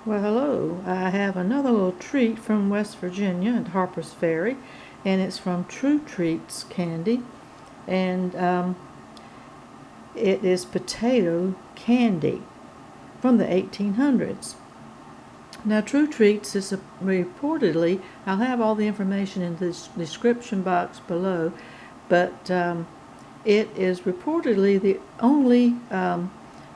Well, hello. I have another little treat from West Virginia at Harpers Ferry, and it's from True Treats Candy, and it is potato candy from the 1800s. Now, True Treats is reportedly, I'll have all the information in the description box below, but it is reportedly the only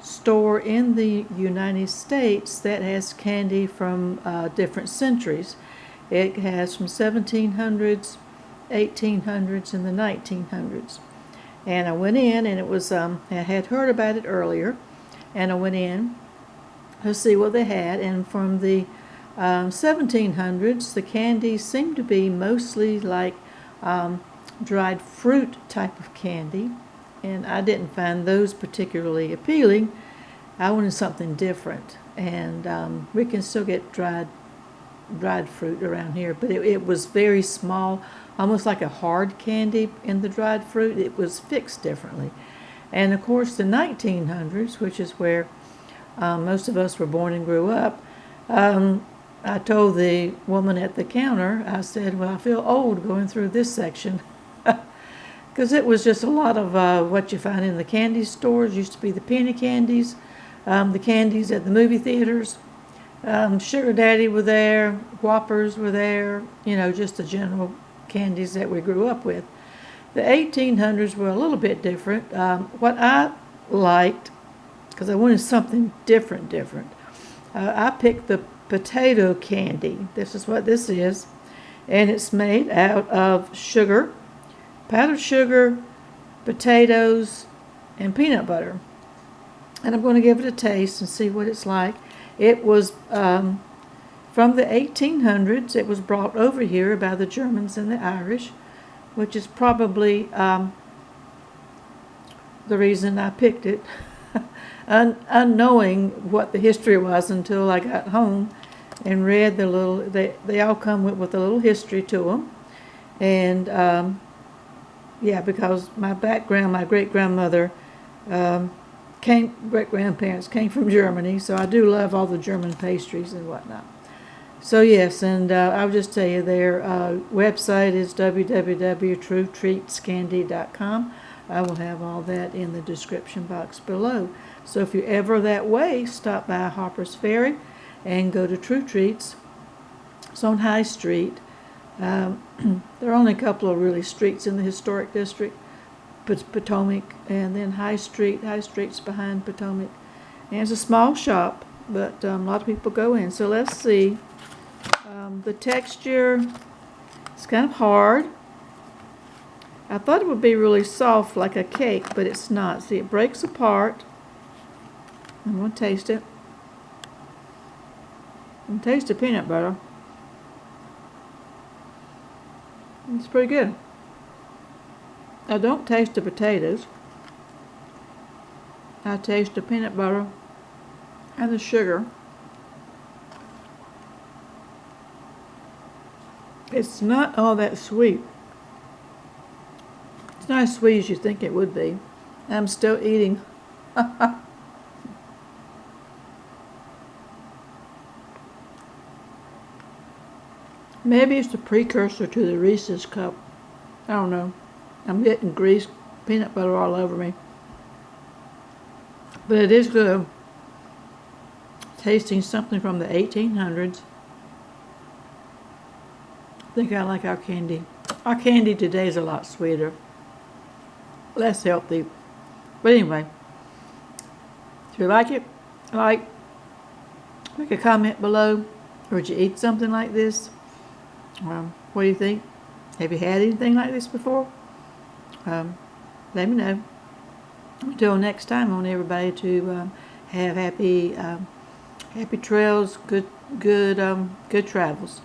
store in the United States that has candy from different centuries. It has from 1700s, 1800s, and the 1900s. And I went in, and it was I had heard about it earlier, and I went in to see what they had. And from the 1700s, the candies seemed to be mostly like dried fruit type of candy, and I didn't find those particularly appealing. I wanted something different, and we can still get dried fruit around here, but it was very small, almost like a hard candy in the dried fruit. It was fixed differently. And of course the 1900s, which is where most of us were born and grew up, I told the woman at the counter, I said, well, I feel old going through this section. Because it was just a lot of what you find in the candy stores. Used to be the penny candies, the candies at the movie theaters. Sugar Daddy were there, Whoppers were there, just the general candies that we grew up with. The 1800s were a little bit different. What I liked, because I wanted something different, I picked the potato candy. This is what this is, and it's made out of sugar, powdered sugar, potatoes, and peanut butter. And I'm going to give it a taste and see what it's like. It was from the 1800s. It was brought over here by the Germans and the Irish, which is probably the reason I picked it, unknowing what the history was until I got home and read the little, they all come with a little history to them. And yeah, because my background, my great-grandmother great-grandparents came from Germany, so I do love all the German pastries and whatnot. So yes, and I'll just tell you, their website is www.truetreatscandy.com. I will have all that in the description box below. So if you're ever that way, stop by Harpers Ferry and go to True Treats. It's on High Street. There are only a couple of really streets in the historic district, Potomac, and then High Street. High Street's behind Potomac. And it's a small shop, but a lot of people go in. So let's see. The texture is kind of hard. I thought it would be really soft like a cake, but it's not. See, it breaks apart. I'm going to taste it. And taste the peanut butter. It's pretty good. I don't taste the potatoes. I taste the peanut butter and the sugar. It's not all that sweet. It's not as sweet as you think it would be. I'm still eating. Maybe it's the precursor to the Reese's cup. I don't know. I'm getting grease, peanut butter all over me. But it is good. Tasting something from the 1800s. I think I like our candy. Our candy today is a lot sweeter. Less healthy. But anyway, if you like it, make a comment below. Or would you eat something like this? What do you think? Have you had anything like this before? Let me know. Until next time, I want everybody to have happy trails, good travels.